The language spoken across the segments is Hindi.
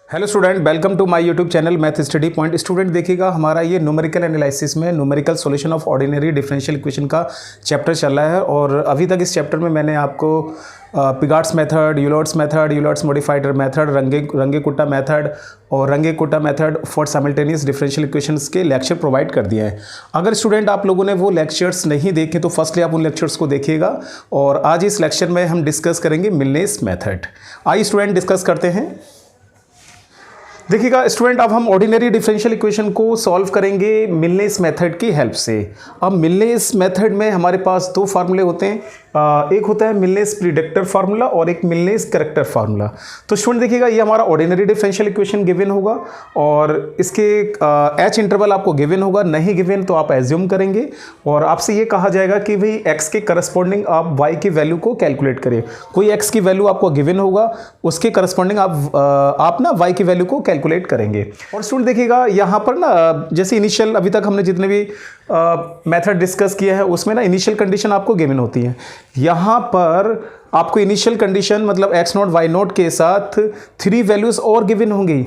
Hello student, welcome to my YouTube channel math study point. Student देखिएगा, हमारा ये न्यूमेरिकल एनालिसिस में numerical solution of ordinary differential equation का चैप्टर चल रहा है। और अभी तक इस चैप्टर में मैंने आपको Picard's method, Euler's modified method, Runge Kutta method और Runge Kutta method for simultaneous differential equations के लेक्चर प्रोवाइड कर दिए हैं। अगर स्टूडेंट आप लोगों ने वो लेक्चर्स नहीं देखे तो फर्स्टली आप उन लेक्चर्स को देखिएगा। और आज इस लेक्चर में हम डिस्कस करेंगे मिलनेस मेथड। आइए स्टूडेंट डिस्कस करते हैं। देखिएगा स्टूडेंट, अब हम ऑर्डिनरी डिफरेंशियल इक्वेशन को सॉल्व करेंगे मिलनेस मेथड की हेल्प से। अब मिलनेस मेथड में हमारे पास दो फार्मूले होते हैं, एक होता है मिलनेस प्रिडिक्टर फार्मूला और एक मिलनेस करेक्टर फार्मूला। तो स्टूडेंट देखिएगा, ये हमारा ऑर्डिनरी डिफरेंशियल इक्वेशन गिवन होगा और इसके एच इंटरवल आपको गिवन होगा, नहीं गिवन तो आप एज्यूम करेंगे और आपसे ये कहा जाएगा कि भाई एक्स के करस्पॉन्डिंग आप वाई की वैल्यू को कैलकुलेट करिए। कोई एक्स की वैल्यू आपको गिवन होगा, उसके करस्पॉन्डिंग आप ना वाई की वैल्यू को कैलकुलेट करेंगे। और स्टूडेंट देखिएगा, यहाँ पर ना जैसे इनिशियल अभी तक हमने जितने भी मेथड डिस्कस किया है उसमें ना इनिशियल कंडीशन आपको गिवन होती है। यहाँ पर आपको इनिशियल कंडीशन मतलब एक्स नॉट वाई नॉट के साथ 3 वैल्यूज और गिवन होंगी,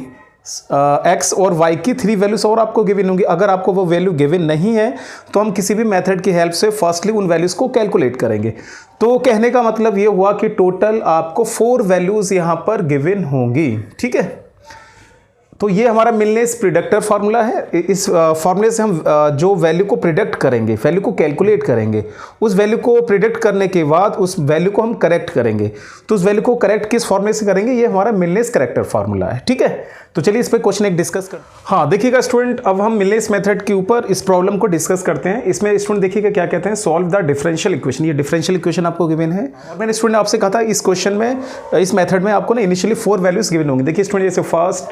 एक्स और वाई की 3 वैल्यूज और आपको गिवन होंगी। अगर आपको वो वैल्यू गिवन नहीं है तो हम किसी भी मेथड की हेल्प से फर्स्टली उन वैल्यूज को कैलकुलेट करेंगे। तो कहने का मतलब ये हुआ कि टोटल आपको 4 वैल्यूज यहाँ पर गिवन होंगी। ठीक है, तो ये हमारा मिलनेस प्रिडिक्टर फार्मूला है। इस फार्मूले से हम जो वैल्यू को प्रिडिक्ट करेंगे, वैल्यू को कैलकुलेट करेंगे, उस वैल्यू को प्रिडिक्ट करने के बाद उस वैल्यू को हम करेक्ट करेंगे। तो उस वैल्यू को करेक्ट किस फार्मूले से करेंगे, ये हमारा मिलनेस करेक्टर फार्मूला है। ठीक है, तो चलिए इस पर क्वेश्चन एक डिस्कस कर। हाँ देखिएगा स्टूडेंट, अब हम मिलनेस मेथड के ऊपर इस प्रॉब्लम को डिस्कस करते हैं। इसमें स्टूडेंट देखिएगा क्या कहते हैं, सॉल्व द डिफरेंशियल इक्वेशन। ये डिफरेंशियल इक्वेशन आपको गिवन है और मैंने स्टूडेंट आपसे कहा था इस क्वेश्चन में, इस मेथड में आपको ना इनिशियली 4 वैल्यूज गिवन होंगी। देखिए स्टूडेंट, जैसे फर्स्ट,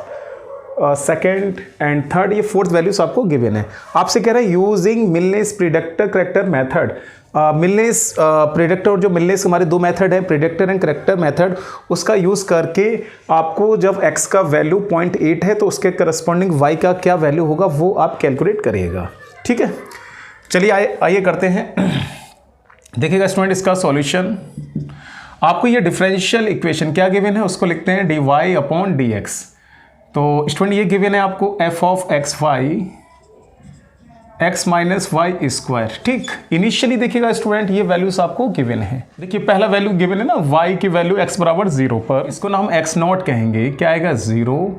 सेकेंड एंड थर्ड, ये 4th वैल्यूज आपको गिवन है। आपसे कह रहे हैं using Milne's predictor corrector method. Milne's predictor और जो मिलनेस हमारे दो मेथड है, प्रिडिक्टर एंड करेक्टर मेथड, उसका यूज करके आपको जब x का वैल्यू 0.8 है तो उसके करस्पॉन्डिंग y का क्या वैल्यू होगा वो आप कैलकुलेट करिएगा। ठीक है, चलिए आइए करते हैं। देखिएगा स्टूडेंट, इसका सॉल्यूशन आपको ये डिफरेंशियल इक्वेशन क्या गिवन है उसको लिखते हैं dy/dx। तो स्टूडेंट ये गिवन है आपको f of x y x minus y square. ठीक, इनिशियली देखिएगा स्टूडेंट ये वैल्यूज आपको गिवन है। देखिए पहला वैल्यू गिवन है ना, y की वैल्यू x बराबर 0 पर, इसको ना हम x नॉट कहेंगे, क्या आएगा 0,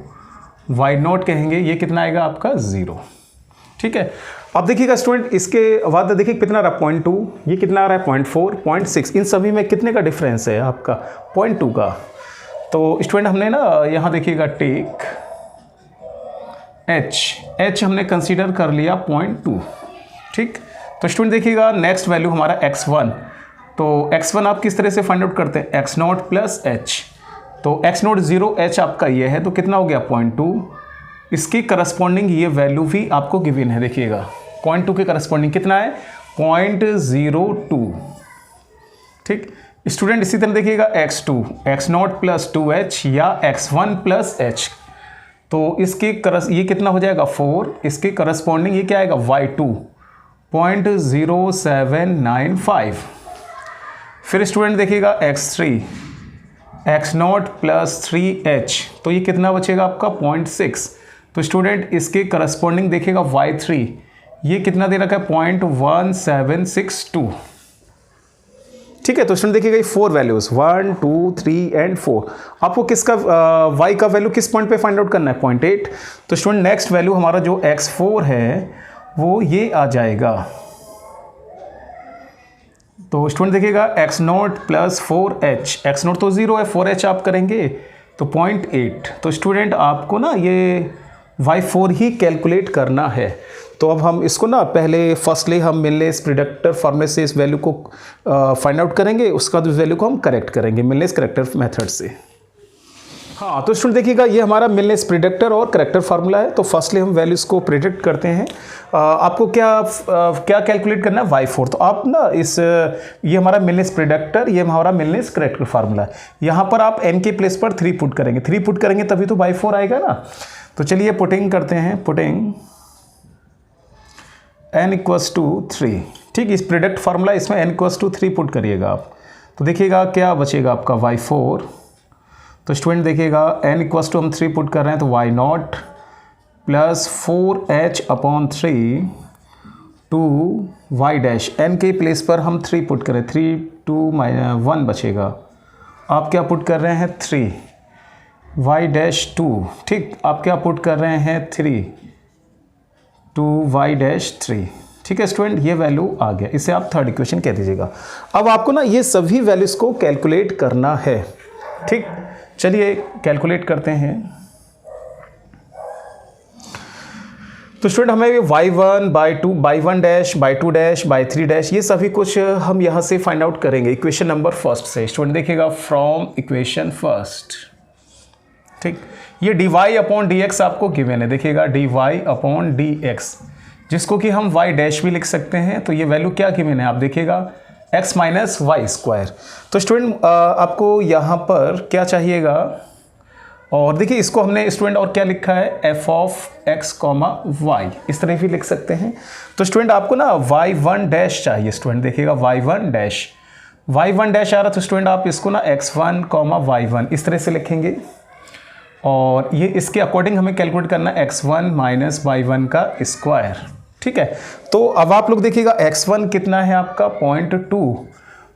y नॉट कहेंगे, ये कितना आएगा आपका 0। ठीक है, अब देखिएगा स्टूडेंट इसके बाद देखिए कितना रहा 0.2, ये कितना आ रहा है 0.4, 0.6, इन सभी में कितने का डिफरेंस है आपका 0.2 का। तो स्टूडेंट हमने ना यहाँ देखिएगा टेक h हमने कंसीडर कर लिया 0.2। ठीक, तो स्टूडेंट देखिएगा नेक्स्ट वैल्यू हमारा x1। तो x1 आप किस तरह से फाइंड आउट करते हैं, x नॉट प्लस h। तो x नॉट 0, h आपका ये है, तो कितना हो गया 0.2। इसकी करस्पॉन्डिंग ये वैल्यू भी आपको गिवन है। देखिएगा 0.2 के करस्पॉन्डिंग कितना है 0.02। ठीक स्टूडेंट, इसी तरह देखिएगा x2, x not plus 2h या x1 प्लस h, तो इसके ये कितना हो जाएगा 4, इसके करस्पॉन्डिंग ये क्या आएगा y2 0.0795। फिर स्टूडेंट देखिएगा x3, x not plus 3h, तो ये कितना बचेगा आपका 0.6। तो स्टूडेंट इसके करस्पॉन्डिंग देखिएगा y3, ये कितना दे रखा है 0.1762। ठीक है, तो स्टूडेंट देखिएगा ये 4 वैल्यूज 1, 2, 3 एंड 4, आपको किसका y का वैल्यू किस पॉइंट पे फाइंड आउट करना है 0.8। तो स्टूडेंट नेक्स्ट वैल्यू हमारा जो x4 है वो ये आ जाएगा। तो स्टूडेंट देखिएगा x not plus 4h, x not तो 0 है, 4h आप करेंगे तो 0.8। तो स्टूडेंट आपको ना ये y4 ही कैलकुलेट करना है। तो अब हम इसको ना पहले फर्स्टली हम मिलनेस प्रिडिक्टर फार्मूले से इस वैल्यू को फाइंड आउट करेंगे, उसका उस वैल्यू को हम करेक्ट करेंगे मिलनेस करेक्टर मेथड से। हाँ तो स्टूडेंट देखिएगा ये हमारा मिलनेस प्रिडिक्टर और करेक्टर फार्मूला है। तो फर्स्टली हम वैल्यूज़ को प्रिडिक्ट करते हैं। आपको क्या कैलकुलेट करना है y4। तो आप ना ये हमारा मिलनेस प्रिडिक्टर, ये हमारा मिलनेस करेक्टर फार्मूला है। यहाँ पर आप n के प्लेस पर 3 पुट करेंगे, 3 पुट करेंगे तभी तो y4 आएगा ना। तो चलिए पुटिंग करते हैं, पुटिंग n इक्वल्स टू 3। ठीक, इस प्रिडिक्ट फार्मूला इसमें n इक्वल्स टू 3 पुट करिएगा आप। तो देखिएगा क्या बचेगा आपका y4 तो स्टूडेंट देखिएगा n इक्वल्स टू हम 3 पुट कर रहे हैं तो y not plus 4h upon 3 two y dash, n के प्लेस पर हम 3 पुट करें, 3 2 1 बचेगा, आप क्या पुट कर रहे हैं 3, y डैश 2, ठीक, आप क्या पुट कर रहे हैं 3 टू y डैश 3, ठीक है स्टूडेंट, ये वैल्यू आ गया, इसे आप थर्ड इक्वेशन कह दीजिएगा। अब आपको ना ये सभी वैल्यूज़ को कैलकुलेट करना है, ठीक, चलिए कैलकुलेट करते हैं। तो स्टूडेंट हमें y1 by 2 by 1 dash by 2 dash by 3 dash ये सभी कुछ हम यहाँ से फाइंड आउट करेंगे इक्वेशन नंबर फर्स्ट से। स्टूडेंट देखिएगा फ्रॉम इक्वेशन फर्स्ट, ठीक, ये dy अपॉन dx आपको गिवन है, देखिएगा dy अपॉन dx, जिसको कि हम y डैश भी लिख सकते हैं, तो ये वैल्यू क्या गिवन है आप देखिएगा x माइनस वाई स्क्वायर। तो स्टूडेंट आपको यहाँ पर क्या चाहिएगा, और देखिए इसको हमने स्टूडेंट और क्या लिखा है f of x comma y, इस तरह भी लिख सकते हैं। तो स्टूडेंट आपको ना y1 डैश चाहिए, स्टूडेंट देखिएगा y1 डैश आ रहा, तो स्टूडेंट आप इसको ना x1 कॉमा y1 इस तरह से लिखेंगे, और ये इसके अकॉर्डिंग हमें कैलकुलेट करना है x1 माइनस y1 का स्क्वायर, ठीक है। तो अब आप लोग देखिएगा x1 कितना है आपका 0.2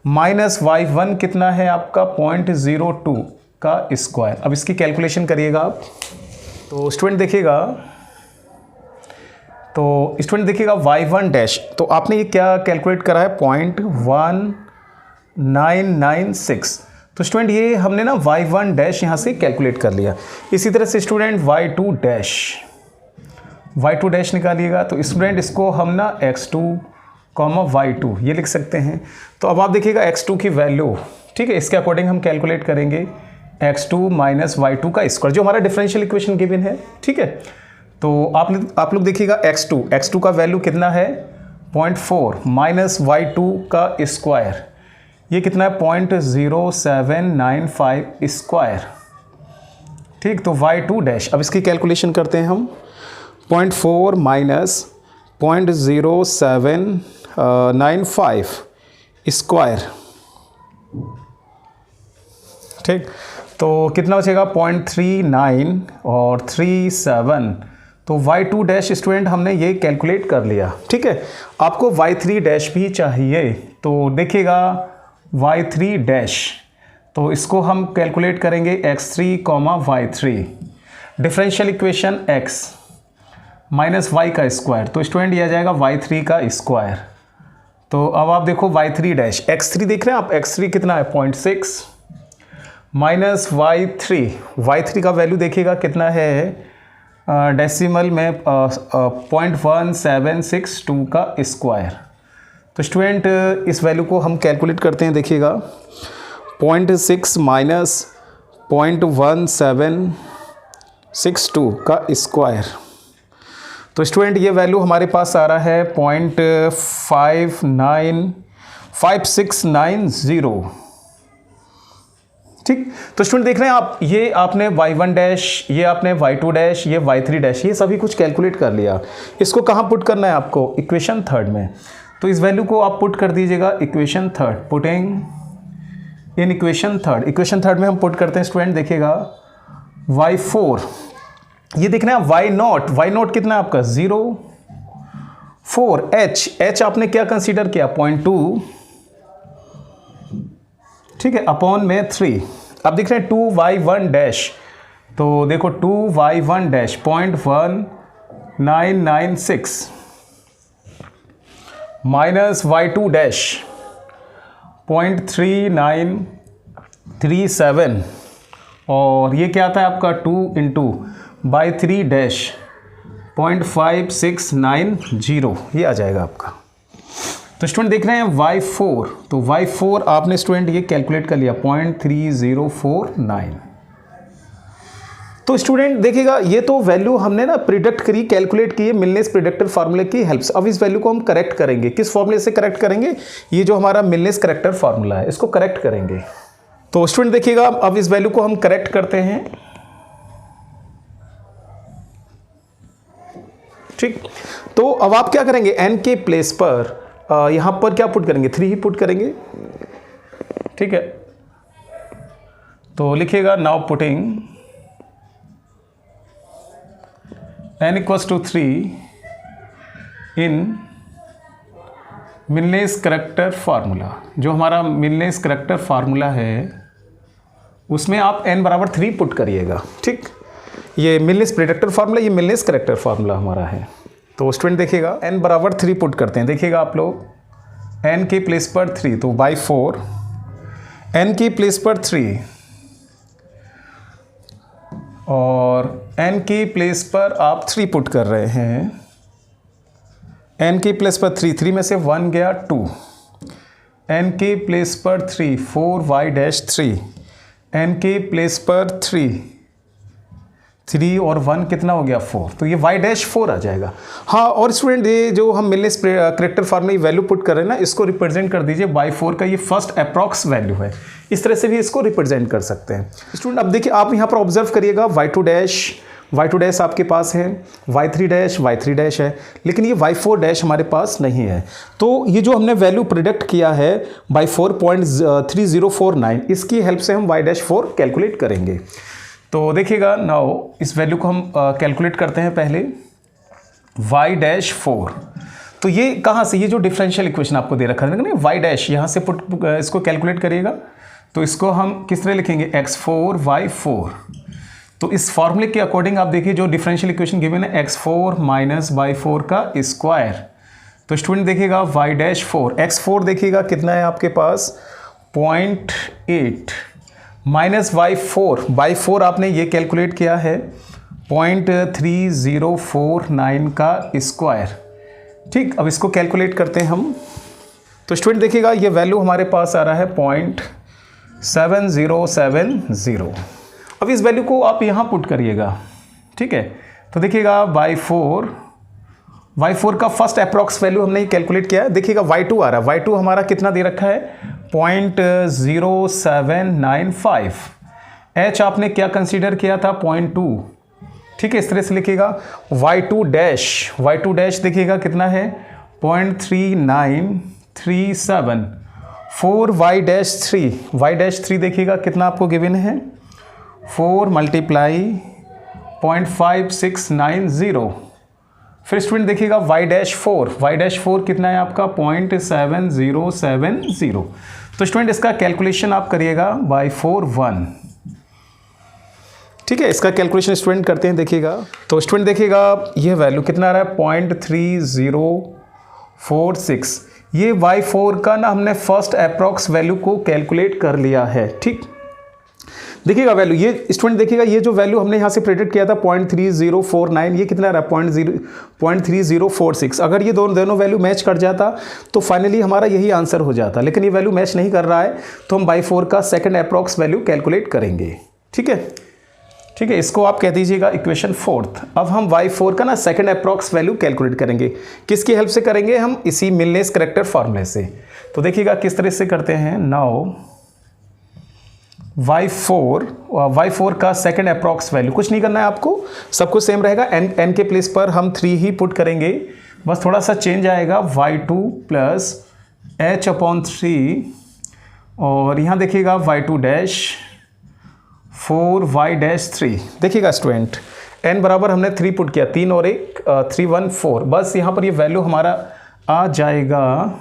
माइनस y1 कितना है आपका 0.02 का स्क्वायर। अब इसकी कैलकुलेशन करिएगा आप, तो स्टूडेंट देखिएगा y1 डैश, तो आपने ये क्या कैलकुलेट करा है 0.1996, तो स्टूडेंट ये हमने ना y1 डैश यहाँ से कैलकुलेट कर लिया। इसी तरह से स्टूडेंट y2 डैश निकालिएगा, तो स्टूडेंट इसको हम ना x2 कॉमा y2 ये लिख सकते हैं। तो अब आप देखिएगा x2 की वैल्यू, ठीक है, इसके अकॉर्डिंग हम कैलकुलेट करेंगे x2 माइनस y2 का स्क्वायर, जो हमारा डिफरेंशियल इक्वेशन गिवन है, ठीक है। तो आप लोग देखिएगा x2 का वैल्यू कितना है 0.4 माइनस y2 का स्क्वायर, ये कितना है 0.0795 स्क्वायर, ठीक। तो y2 डैश, अब इसकी कैलकुलेशन करते हैं हम, 0.4 माइनस 0.0795 स्क्वायर, ठीक, तो कितना बचेगा 0.39 और 37, तो y2 डैश स्टूडेंट हमने ये कैलकुलेट कर लिया, ठीक है। आपको y3 डैश भी चाहिए, तो देखिएगा y3 डैश, तो इसको हम कैलकुलेट करेंगे x3 comma y3, differential equation x minus y का स्क्वायर, तो स्टूडेंट ये आ जाएगा y3 का स्क्वायर। तो अब आप देखो y3 डैश, x3 देख रहे हैं आप, x3 कितना है 0.6 माइनस y3 का वैल्यू देखिएगा कितना है डेसिमल में 0.1762 का स्क्वायर। तो स्टूडेंट इस वैल्यू को हम कैलकुलेट करते हैं, देखिएगा 0.6 माइनस 0.1762 का स्क्वायर, तो स्टूडेंट ये वैल्यू हमारे पास आ रहा है 0.5690, ठीक। तो स्टूडेंट देख रहे हैं आप, ये आपने y1 डैश, ये आपने y2 डैश, ये y3 डैश, ये सभी कुछ कैलकुलेट कर लिया। इसको कहाँ पुट करना है आपको, इक्वेशन थर्ड में। तो इस वैल्यू को आप पुट कर दीजिएगा equation third, putting in equation third में हम पुट करते हैं स्टूडेंट, देखिएगा y4, ये देखना है y नॉट कितना है आपका 0.4, h आपने क्या कंसीडर किया 0.2, ठीक है, अपॉन में 3। अब देख रहे हैं 2y1 डैश, तो देखो 2y1 dash 0.1996 minus y2 dash 0.3937, और ये क्या आता है आपका 2 इंटू बाई 3 डैश 0.5690, ये आ जाएगा आपका। तो स्टूडेंट देख रहे हैं y4, तो y4 आपने स्टूडेंट ये कैलकुलेट कर लिया 0.3049। तो स्टूडेंट देखिएगा ये तो वैल्यू हमने ना प्रिडिक्ट करी, कैलकुलेट की है मिलनेस प्रिडिक्टर फार्मूले की हेल्प से। अब इस वैल्यू को हम करेक्ट करेंगे, किस फॉर्मूले से करेक्ट करेंगे, ये जो हमारा मिलनेस करेक्टर फार्मूला है इसको करेक्ट करेंगे। तो स्टूडेंट देखिएगा अब इस वैल्यू को हम करेक्ट करते हैं, ठीक। तो अब आप क्या करेंगे, n के प्लेस पर यहाँ पर क्या पुट करेंगे 3 ही पुट करेंगे, ठीक है। तो लिखिएगा now putting n equals to 3 in Milne's corrector formula. जो हमारा मिलनेस करैक्टर फार्मूला है उसमें आप n बराबर 3 पुट करिएगा। ठीक, ये मिलनेस प्रेडिक्टर फार्मूला, ये मिलनेस करैक्टर फार्मूला हमारा है। तो स्टूडेंट देखिएगा n बराबर 3 पुट करते हैं। देखिएगा आप लोग n के प्लेस पर 3, तो बाई 4 n की प्लेस पर 3 और n की प्लेस पर आप 3 पुट कर रहे हैं। n की प्लेस पर 3 में से 1 गया 2, n की प्लेस पर 3 4y डैश 3, n की प्लेस पर 3 और 1 कितना हो गया 4, तो ये y डैश 4 आ जाएगा। हाँ, और स्टूडेंट ये जो हम मिलनेस करैक्टर फार्मूला वैल्यू पुट कर रहे हैं ना, इसको रिप्रेजेंट कर दीजिए बाई 4 का ये फर्स्ट अप्रॉक्स वैल्यू है। इस तरह से भी इसको रिप्रेजेंट कर सकते हैं। स्टूडेंट अब देखिए, आप यहाँ पर ऑब्जर्व करिएगा y2 डैश आपके पास है, y3 डैश है, लेकिन ये y4 डैश हमारे पास नहीं है। तो ये जो हमने वैल्यू प्रिडिक्ट किया है बाई 4.3049, इसकी हेल्प से हम y डैश 4 कैलकुलेट करेंगे। तो देखिएगा नाउ इस वैल्यू को हम कैलकुलेट करते हैं पहले y डैश 4। तो ये कहाँ से, ये जो डिफरेंशियल इक्वेशन आपको दे रखा है ना y डैश, यहाँ से इसको कैलकुलेट करिएगा। तो इसको हम किस तरह लिखेंगे x4 y4। तो इस फॉर्मूले के अकॉर्डिंग आप देखिए जो डिफरेंशियल इक्वेशन गिवन है x4 माइनस y4 का स्क्वायर। तो स्टूडेंट देखिएगा y डैश 4, x4 देखिएगा कितना है आपके पास 0.8 माइनस y4 आपने ये कैलकुलेट किया है 0.3049 का स्क्वायर। ठीक, अब इसको कैलकुलेट करते हैं हम। तो स्टूडेंट देखिएगा ये वैल्यू हमारे पास आ रहा है 0.7070। अब इस वैल्यू को आप यहाँ पुट करिएगा। ठीक है, तो देखिएगा y4 का फर्स्ट अप्रॉक्स वैल्यू हमने कैलकुलेट किया है। देखिएगा y2 आ रहा है, y2 हमारा कितना दे रखा है 0.0795। h आपने क्या कंसीडर किया था 0.2। ठीक है, इस तरह से लिखिएगा y2 डैश देखिएगा कितना है 0.3937। 4y डैश 3 देखिएगा कितना आपको गिवन है 4 मल्टीप्लाई 0.5690। फिर स्टूडेंट देखिएगा y डैश 4 कितना है आपका 0.7070। तो स्टूडेंट इसका कैलकुलेशन आप करिएगा बाई 4 ठीक है, इसका कैलकुलेशन स्टूडेंट करते हैं। देखिएगा तो स्टूडेंट देखिएगा ये वैल्यू कितना आ रहा है 0.3046। ये y4 का ना हमने फर्स्ट अप्रॉक्स वैल्यू को कैलकुलेट कर लिया है। ठीक, देखिएगा वैल्यू ये स्टूडेंट देखिएगा ये जो वैल्यू हमने यहाँ से प्रेडिक्ट किया था 0.3049, ये कितना रहा 0.3046। अगर ये दोनों वैल्यू मैच कर जाता तो फाइनली हमारा यही आंसर हो जाता, लेकिन ये वैल्यू मैच नहीं कर रहा है तो हम बाई 4 का सेकंड अप्रॉक्स वैल्यू कैलकुलेट करेंगे। ठीक है, इसको आप कह दीजिएगा इक्वेशन 4th। अब हम y4 का ना सेकंड अप्रॉक्स वैल्यू कैलकुलेट करेंगे। किसकी हेल्प से करेंगे हम, इसी मिलनेस करैक्टर फार्मूले से। तो देखिएगा किस तरह से करते हैं। नाउ y4 का सेकंड अप्रॉक्स वैल्यू कुछ नहीं करना है आपको, सब कुछ सेम रहेगा। n के प्लेस पर हम 3 ही पुट करेंगे, बस थोड़ा सा चेंज आएगा y2 प्लस h/3 और यहाँ देखिएगा y2 डैश 4y डैश 3। देखिएगा स्टूडेंट n बराबर हमने 3 पुट किया, 3 और 1 3 1 4, बस यहाँ पर ये वैल्यू हमारा आ जाएगा।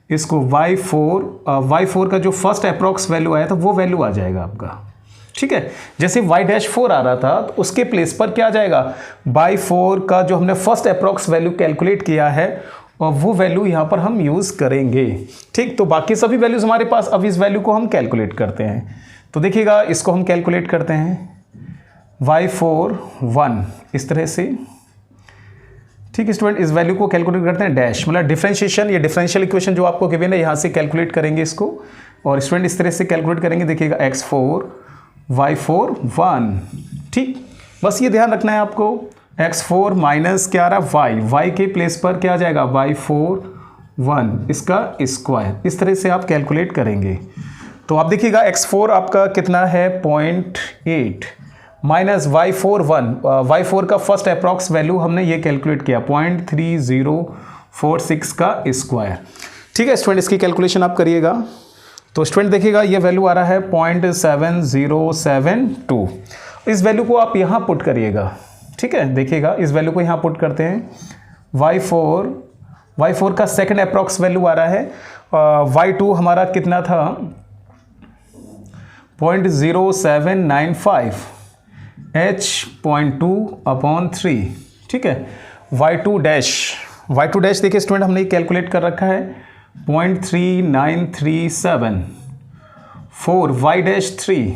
इसको y4 का जो फर्स्ट अप्रॉक्स वैल्यू आया था वो वैल्यू आ जाएगा आपका। ठीक है, जैसे y डैश 4 आ रहा था तो उसके प्लेस पर क्या आ जाएगा y4 का जो हमने फर्स्ट अप्रॉक्स वैल्यू कैलकुलेट किया है और वो वैल्यू यहाँ पर हम यूज़ करेंगे। ठीक, तो बाकी सभी वैल्यूज़ हमारे पास, अब इस वैल्यू को हम कैलकुलेट करते हैं। तो देखिएगा इसको हम कैलकुलेट करते हैं y4 1 इस तरह से। ठीक है स्टूडेंट, इस वैल्यू को कैलकुलेट करते हैं डैश, मतलब डिफरेंशिएशन, ये डिफरेंशियल इक्वेशन जो आपको गिवन है यहाँ से कैलकुलेट करेंगे इसको, और स्टूडेंट इस तरह से कैलकुलेट करेंगे। देखिएगा x4 y4 1। ठीक, बस ये ध्यान रखना है आपको, x4 माइनस क्या आ रहा y के प्लेस पर क्या आ जाएगा y4 1 इसका स्क्वायर। इस तरह से आप कैलकुलेट करेंगे। तो आप देखिएगा x4 आपका कितना है 0.8 माइनस y4 y4 का फर्स्ट अप्रॉक्स वैल्यू हमने ये कैलकुलेट किया 0.3046 का स्क्वायर। ठीक है स्टूडेंट, इसकी कैलकुलेशन आप करिएगा। तो स्टूडेंट देखिएगा ये वैल्यू आ रहा है 0.7072। इस वैल्यू को आप यहाँ पुट करिएगा, ठीक है। देखिएगा इस वैल्यू को यहाँ पुट करते हैं, y4 का सेकंड अप्रॉक्स वैल्यू आ रहा है, y2 हमारा कितना था 0.0795 h.2/3, ठीक है। y2 डैश देखिए स्टूडेंट हमने कैलकुलेट कर रखा है 0.3937 4 y-3,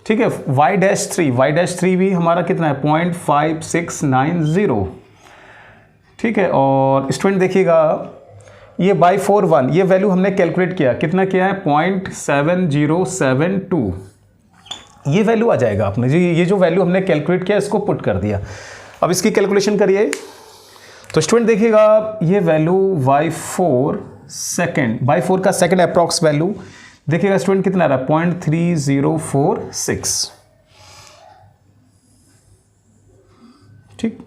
ठीक है। y-3 भी हमारा कितना है 0.5690, ठीक है। और स्टूडेंट देखिएगा ये y41 ये वैल्यू हमने कैलकुलेट किया, कितना किया है 0.7072, ये वैल्यू आ जाएगा आपने जी। ये जो वैल्यू हमने कैलकुलेट किया इसको पुट कर दिया। अब इसकी कैलकुलेशन करिए तो स्टूडेंट देखिएगा ये वैल्यू y4 का सेकंड अप्रॉक्स वैल्यू देखिएगा स्टूडेंट कितना आ रहा है 0.3046, ठीक।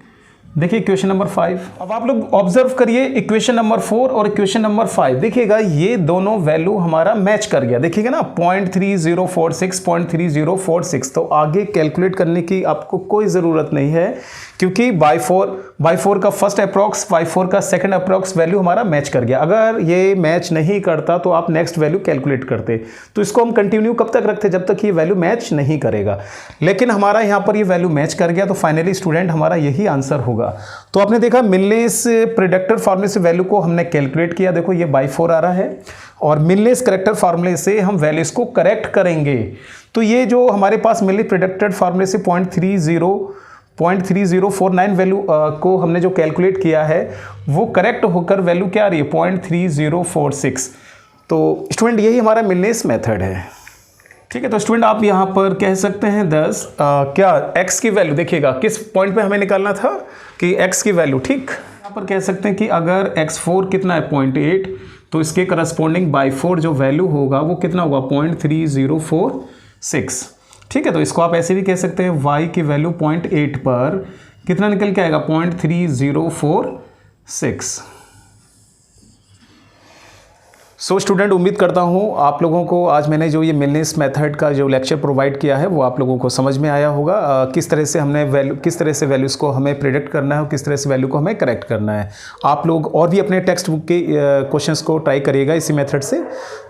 देखिए इक्वेशन नंबर 5। अब आप लोग ऑब्जर्व करिए इक्वेशन नंबर 4 और इक्वेशन नंबर 5, देखिएगा ये दोनों वैल्यू हमारा मैच कर गया, देखिएगा ना 0.3046 तो आगे कैलकुलेट करने की आपको कोई ज़रूरत नहीं है, क्योंकि y4 का फर्स्ट अप्रॉक्स y4 का सेकंड अप्रॉक्स वैल्यू हमारा मैच कर गया। अगर ये मैच नहीं करता तो आप नेक्स्ट वैल्यू कैलकुलेट करते, तो इसको हम कंटिन्यू कब तक रखते, जब तक ये वैल्यू मैच नहीं करेगा। लेकिन हमारा यहाँ पर ये वैल्यू मैच कर गया, तो फाइनली स्टूडेंट हमारा यही आंसर होगा। तो आपने देखा मिलनेस प्रेडिक्टर फार्मूले से वैल्यू को हमने कैलकुलेट किया, देखो ये y4 आ रहा है, और मिलनेस करेक्टर फार्मूले से हम वैल्यूज को करेक्ट करेंगे। तो ये जो हमारे पास मिलनेस प्रेडिक्टेड फार्मूले से 0.3049 वैल्यू को हमने जो कैलकुलेट किया है वो करेक्ट होकर वैल्यू क्या आ रही है 0.3046। तो स्टूडेंट यही हमारा मिलनेस मेथड है, ठीक है। तो स्टूडेंट आप यहाँ पर कह सकते हैं 10 क्या x की वैल्यू देखिएगा किस पॉइंट पे हमें निकालना था कि x की वैल्यू, ठीक। यहाँ पर कह सकते हैं कि अगर x4 कितना है 0.8 तो इसके करस्पॉन्डिंग y4 जो वैल्यू होगा वो कितना होगा 0.3046, ठीक है। तो इसको आप ऐसे भी कह सकते हैं y की वैल्यू 0.8 पर कितना निकल के आएगा 0.3046। सो स्टूडेंट उम्मीद करता हूँ आप लोगों को आज मैंने जो ये मिलनेस मेथड का जो लेक्चर प्रोवाइड किया है वो आप लोगों को समझ में आया होगा। किस तरह से वैल्यूज़ को हमें प्रेडिक्ट करना है और किस तरह से वैल्यू को हमें करेक्ट करना है। आप लोग और भी अपने टेक्स्ट बुक के क्वेश्चंस को ट्राई करिएगा इसी मेथड से।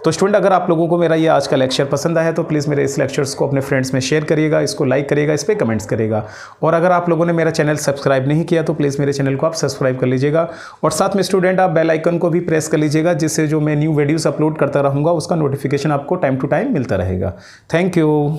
तो स्टूडेंट अगर आप लोगों को मेरा ये आज का लेक्चर पसंद आया तो प्लीज़ मेरे इस लेक्चर्स को अपने फ्रेंड्स में शेयर करिएगा, इसको लाइक करिएगा, इस पर कमेंट्स करिएगा। और अगर आप लोगों ने मेरा चैनल सब्सक्राइब नहीं किया तो प्लीज़ मेरे चैनल को आप सब्सक्राइब कर लीजिएगा, और साथ में स्टूडेंट आप बेल आइकन को भी प्रेस कर लीजिएगा, जिससे जो मैं न्यू वीडियोस अपलोड करता रहूँगा उसका नोटिफिकेशन आपको टाइम टू टाइम मिलता रहेगा। Thank you.